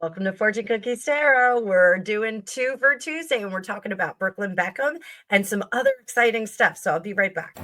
Welcome to Fortune Cookies Tarot. We're doing two for Tuesday, and we're talking about Brooklyn Beckham and some other exciting stuff. So I'll be right back.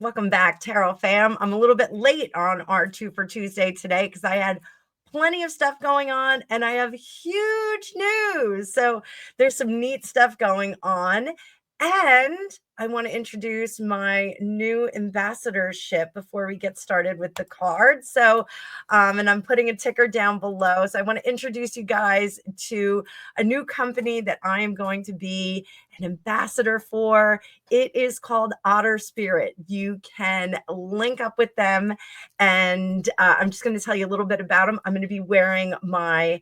Welcome back, Tarot fam. I'm a little bit late on our two for Tuesday today because I had plenty of stuff going on and I have huge news. So there's some neat stuff going on. And I want to introduce my new ambassadorship before we get started with the cards. So, and I'm putting a ticker down below. So I want to introduce you guys to a new company that I am going to be an ambassador for. It is called Otter Spirit. You can link up with them. And I'm just going to tell you a little bit about them. I'm going to be wearing my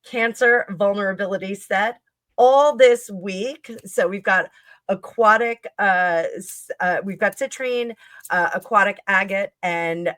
Cancer vulnerability set all this week. So we've got aquatic, we've got citrine, aquatic agate, and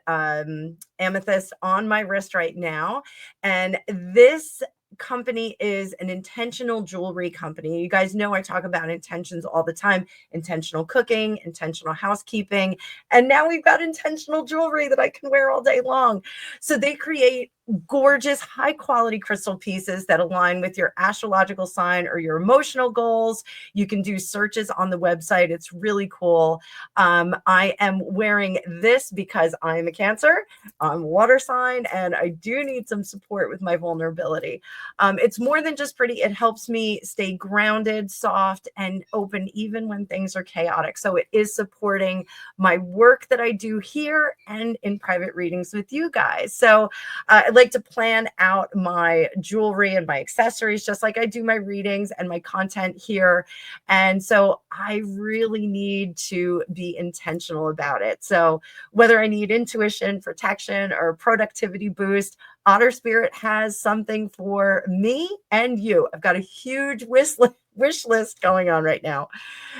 amethyst on my wrist right now. And this company is an intentional jewelry company. You guys know I talk about intentions all the time: intentional cooking, intentional housekeeping, and now we've got intentional jewelry that I can wear all day long. So they create gorgeous, high quality crystal pieces that align with your astrological sign or your emotional goals. You can do searches on the website. It's really cool. I am wearing this because I'm a Cancer, I'm water sign, and I do need some support with my vulnerability. It's more than just pretty. It helps me stay grounded, soft, and open even when things are chaotic. So it is supporting my work that I do here and in private readings with you guys. So I'd like to plan out my jewelry and my accessories just like I do my readings and my content here. And so I really need to be intentional about it. So whether I need intuition, protection, or productivity boost, Otter Spirit has something for me and you. I've got a huge wish list going on right now.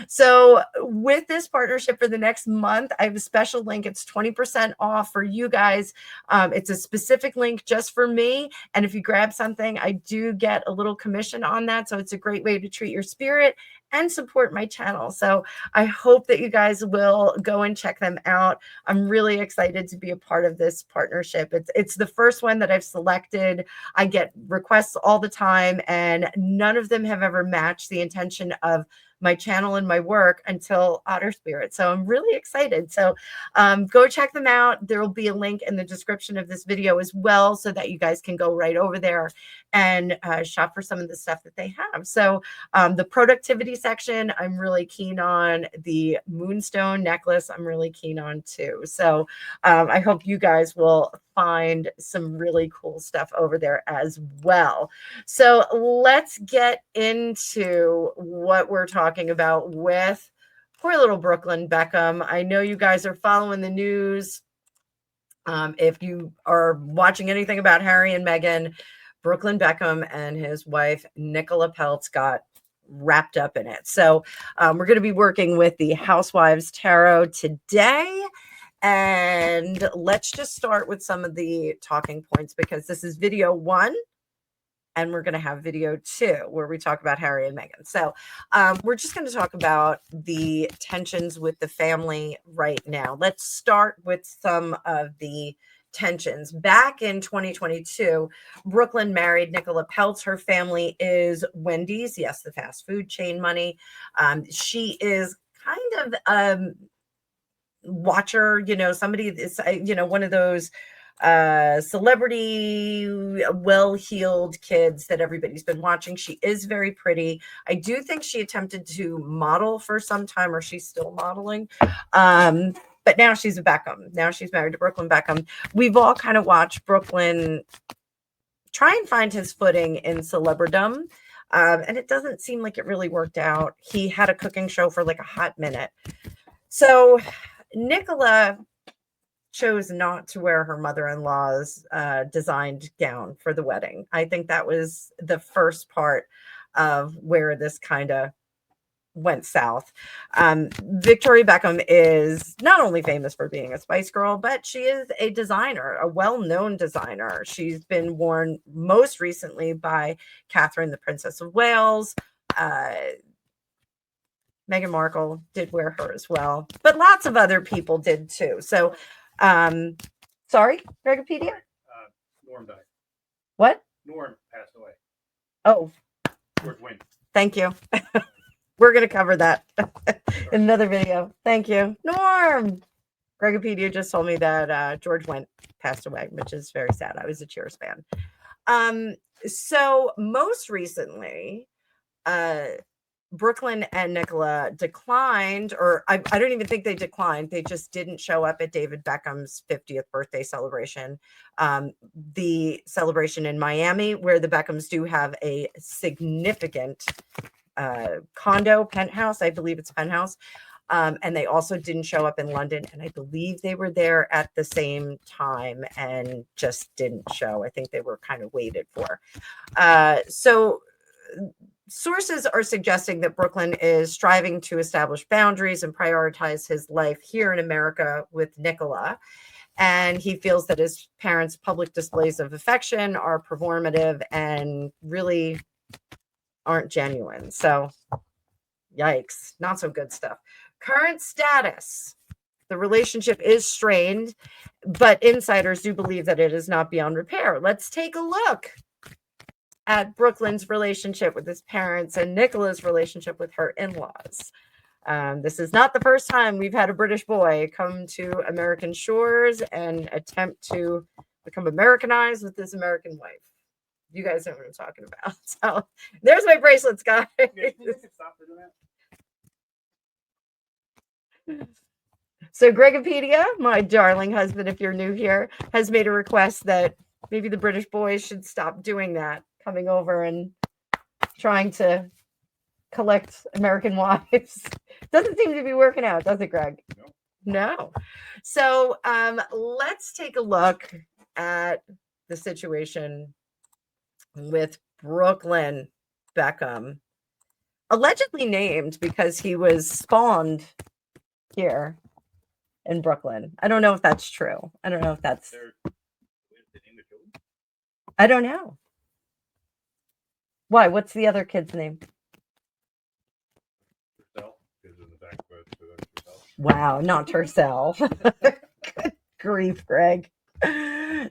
So with this partnership for the next month, I have a special link. It's 20% off for you guys. It's a specific link just for me. And if you grab something, I do get a little commission on that. So it's a great way to treat your spirit and support my channel. So I hope that you guys will go and check them out. I'm really excited to be a part of this partnership. It's the first one that I've selected. I get requests all the time, and none of them have ever matched the intention of my channel and my work until Otter Spirit. So I'm really excited. So go check them out. There will be a link in the description of this video as well, so that you guys can go right over there and shop for some of the stuff that they have. So the productivity section, I'm really keen on. The moonstone necklace, I'm really keen on too. So I hope you guys will find some really cool stuff over there as well. So let's get into what we're talking about with poor little Brooklyn Beckham. I know you guys are following the news. If you are watching anything about Harry and Meghan, Brooklyn Beckham and his wife, Nicola Peltz, got wrapped up in it. So we're going to be working with the Housewives Tarot today. And let's just start with some of the talking points, because this is video 1. And we're going to have video 2 where we talk about Harry and Meghan. So we're just going to talk about the tensions with the family right now. Let's start with some of the tensions. Back in 2022, Brooklyn married Nicola Peltz. Her family is Wendy's. Yes, the fast food chain money. She is kind of watcher, somebody is, one of those celebrity, well-heeled kids that everybody's been watching. She is very pretty. I do think she attempted to model for some time, or she's still modeling. But now she's a Beckham. Now she's married to Brooklyn Beckham. We've all kind of watched Brooklyn try and find his footing in celebridom. And it doesn't seem like it really worked out. He had a cooking show for like a hot minute. So Nicola chose not to wear her mother-in-law's designed gown for the wedding. I think that was the first part of where this kind of went south. Victoria Beckham is not only famous for being a Spice Girl, but she is a designer, a well-known designer. She's been worn most recently by Catherine, the Princess of Wales. Meghan Markle did wear her as well, but lots of other people did too. So, sorry, Gregopedia? Norm died. What? Norm passed away. Oh, George Wynn. Thank you. We're going to cover that in another video. Thank you. Norm. Gregopedia just told me that George Wynn passed away, which is very sad. I was a Cheers fan. So most recently, Brooklyn and Nicola declined, or I don't even think they declined. They just didn't show up at David Beckham's 50th birthday celebration. The celebration in Miami, where the Beckhams do have a significant condo, penthouse. I believe it's penthouse. And they also didn't show up in London. And I believe they were there at the same time and just didn't show. I think they were kind of waited for. So sources are suggesting that Brooklyn is striving to establish boundaries and prioritize his life here in America with Nicola. And he feels that his parents' public displays of affection are performative and really aren't genuine. So, yikes, not so good stuff. Current status. The relationship is strained, but insiders do believe that it is not beyond repair. Let's take a look at Brooklyn's relationship with his parents and Nicola's relationship with her in-laws. This is not the first time we've had a British boy come to American shores and attempt to become Americanized with his American wife. You guys know what I'm talking about. So there's my bracelets, guys. So Gregopedia, my darling husband, if you're new here, has made a request that maybe the British boys should stop doing that, coming over and trying to collect American wives. Doesn't seem to be working out, does it, Greg? No. So let's take a look at the situation with Brooklyn Beckham, allegedly named because he was spawned here in Brooklyn. I don't know if that's true. I don't know if that's... I don't know. Why? What's the other kid's name? Wow, not Tercel. Good grief, Greg.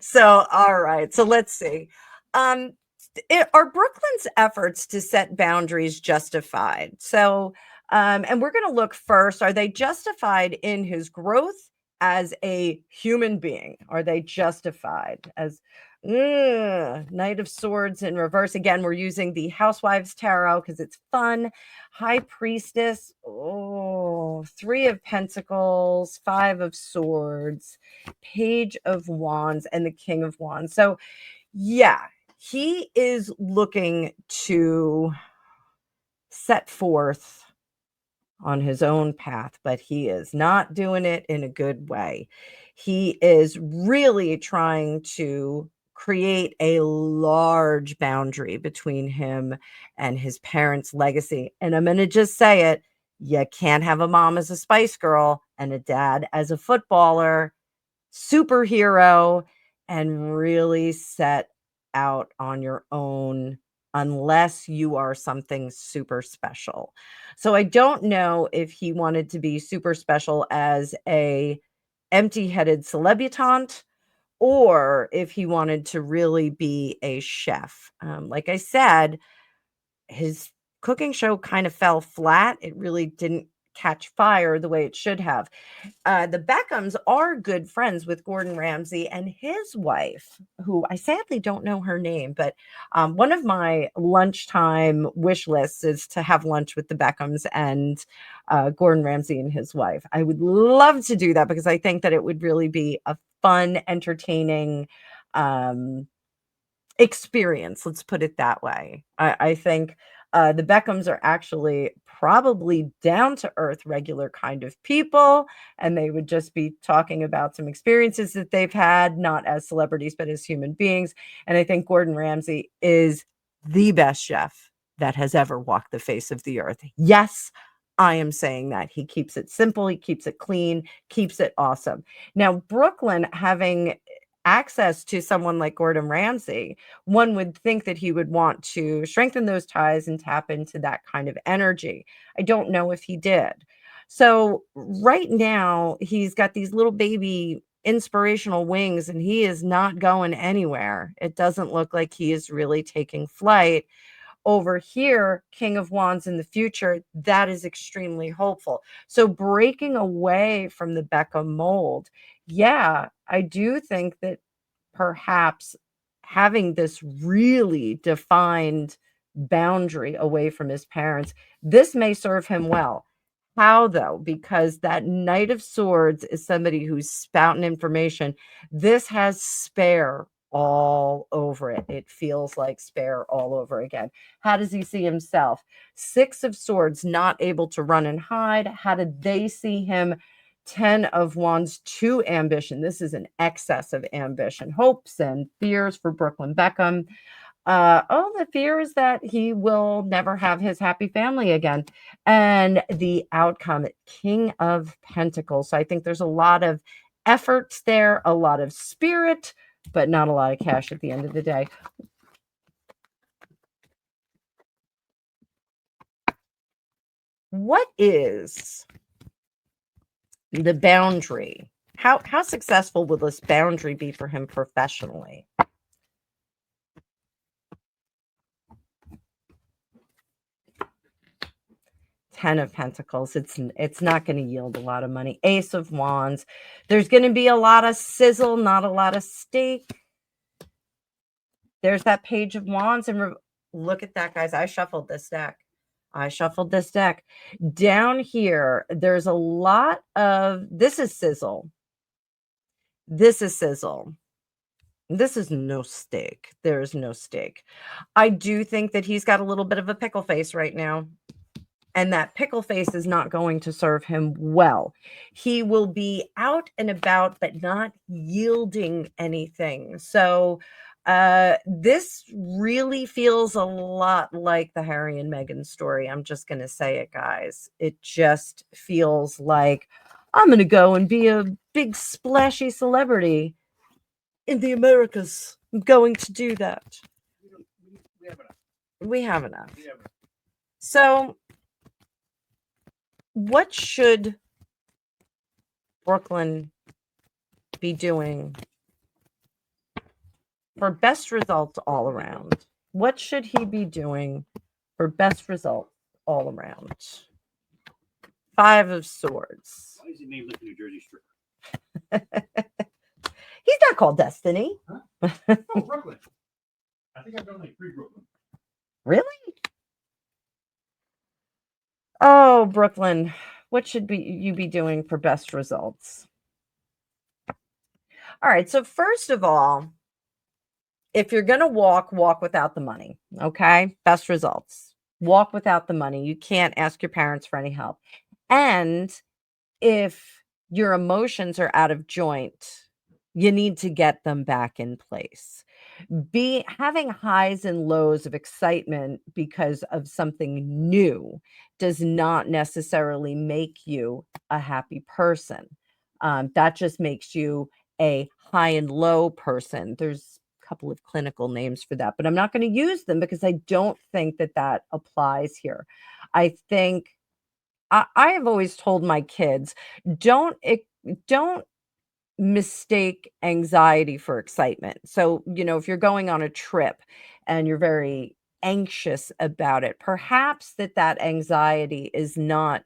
So, all right. So let's see. Are Brooklyn's efforts to set boundaries justified? So, and we're going to look first. Are they justified in his growth as a human being? Are they justified as Knight of Swords in reverse? Again, we're using the Housewives Tarot because it's fun. High Priestess. Oh, Three of Pentacles, Five of Swords, Page of Wands, and the King of Wands. So, yeah, he is looking to set forth on his own path, but he is not doing it in a good way. He is really trying to create a large boundary between him and his parents' legacy. And I'm going to just say it. You can't have a mom as a Spice Girl and a dad as a footballer, superhero, and really set out on your own unless you are something super special. So I don't know if he wanted to be super special as a empty-headed celebutante or if he wanted to really be a chef. Like I said, his cooking show kind of fell flat. It really didn't catch fire the way it should have. The Beckhams are good friends with Gordon Ramsay and his wife, who I sadly don't know her name, but one of my lunchtime wish lists is to have lunch with the Beckhams and Gordon Ramsay and his wife. I would love to do that because I think that it would really be a fun, entertaining experience. Let's put it that way. I think the Beckhams are actually probably down to earth, regular kind of people, and they would just be talking about some experiences that they've had, not as celebrities, but as human beings. And I think Gordon Ramsay is the best chef that has ever walked the face of the earth. Yes, I am saying that. He keeps it simple, he keeps it clean, keeps it awesome. Now, Brooklyn having access to someone like Gordon Ramsay, one would think that he would want to strengthen those ties and tap into that kind of energy. I don't know if he did. So right now, he's got these little baby inspirational wings and he is not going anywhere. It doesn't look like he is really taking flight. Over here, King of Wands in the future, that is extremely hopeful. So breaking away from the Beckham mold, yeah, I do think that perhaps having this really defined boundary away from his parents, this may serve him well. How though? Because that Knight of Swords is somebody who's spouting information. This has spare all over it. It feels like spare all over again. How does he see himself? Six of Swords, not able to run and hide. How did they see him? 10 of Wands, to ambition. This is an excess of ambition, hopes and fears for Brooklyn Beckham. The fear is that he will never have his happy family again. And the outcome, King of Pentacles. So I think there's a lot of efforts there, a lot of spirit, but not a lot of cash at the end of the day. What is the boundary? How successful will this boundary be for him professionally? 10 of Pentacles. It's not going to yield a lot of money. Ace of Wands. There's going to be a lot of sizzle, not a lot of steak. There's that Page of Wands. And look at that, guys. I shuffled this deck. Down here, there's a lot of, this is sizzle. This is sizzle. This is no steak. There is no steak. I do think that he's got a little bit of a pickle face right now. And that pickle face is not going to serve him well. He will be out and about, but not yielding anything. So this really feels a lot like the Harry and Meghan story. I'm just going to say it, guys. It just feels like I'm going to go and be a big splashy celebrity in the Americas. I'm going to do that. We have enough. So what should Brooklyn be doing for best results all around? What should he be doing for best results all around? 5 of Swords. Why is he named like New Jersey stripper? He's not called Destiny. Huh? Oh, Brooklyn. I think I've done like 3 Brooklyn. Really? Oh, Brooklyn. What should you be doing for best results? All right. So first of all, if you're going to walk without the money. Okay. Best results. Walk without the money. You can't ask your parents for any help. And if your emotions are out of joint, you need to get them back in place. Having highs and lows of excitement because of something new does not necessarily make you a happy person. That just makes you a high and low person. There's a couple of clinical names for that, but I'm not going to use them because I don't think that applies here. I think I have always told my kids, don't mistake anxiety for excitement. So, if you're going on a trip and you're very anxious about it, perhaps that anxiety is not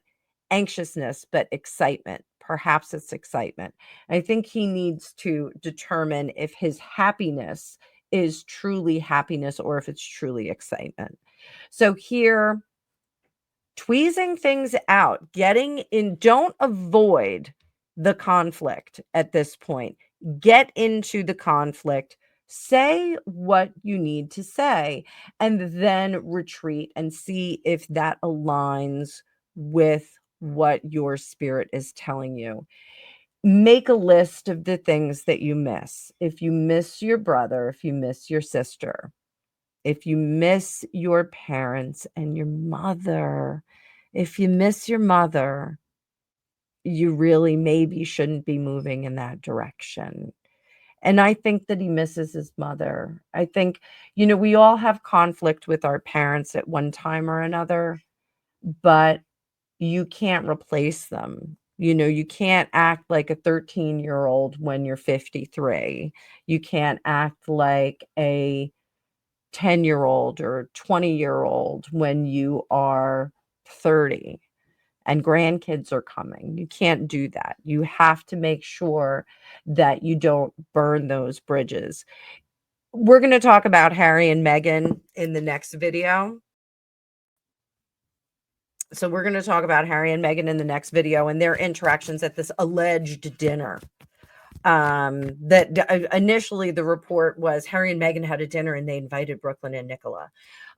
anxiousness, but excitement. Perhaps it's excitement. I think he needs to determine if his happiness is truly happiness or if it's truly excitement. So here, tweezing things out, don't avoid the conflict at this point. Get into the conflict, say what you need to say, and then retreat and see if that aligns with what your spirit is telling you. Make a list of the things that you miss. If you miss your brother, if you miss your sister, if you miss your parents and your mother, if you miss your mother, you really maybe shouldn't be moving in that direction. And I think that he misses his mother. I think, we all have conflict with our parents at one time or another, but you can't replace them. You can't act like a 13-year-old when you're 53. You can't act like a 10-year-old or 20-year-old when you are 30 and grandkids are coming. You can't do that. You have to make sure that you don't burn those bridges. We're going to talk about Harry and Meghan in the next video. So we're going to talk about Harry and Meghan in the next video and their interactions at this alleged dinner. Initially the report was Harry and Meghan had a dinner and they invited Brooklyn and Nicola.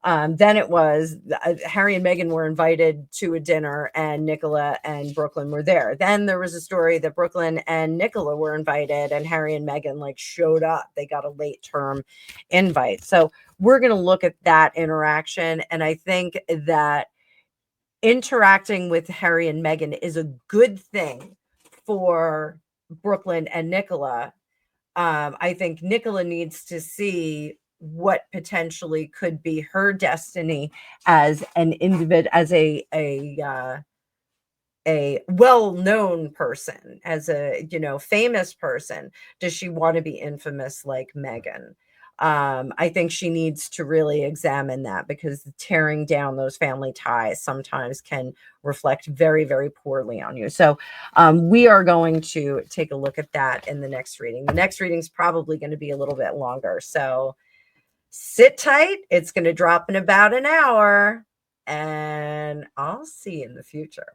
Then it was Harry and Meghan were invited to a dinner and Nicola and Brooklyn were there. Then there was a story that Brooklyn and Nicola were invited and Harry and Meghan showed up. They got a late term invite. So we're going to look at that interaction. And I think that interacting with Harry and Meghan is a good thing for Brooklyn and Nicola. I think Nicola needs to see what potentially could be her destiny as an individual, as a well-known person, as a famous person. Does she want to be infamous like Meghan? I think she needs to really examine that, because tearing down those family ties sometimes can reflect very, very poorly on you. So we are going to take a look at that in the next reading. The next reading is probably going to be a little bit longer. So sit tight. It's going to drop in about an hour, and I'll see you in the future.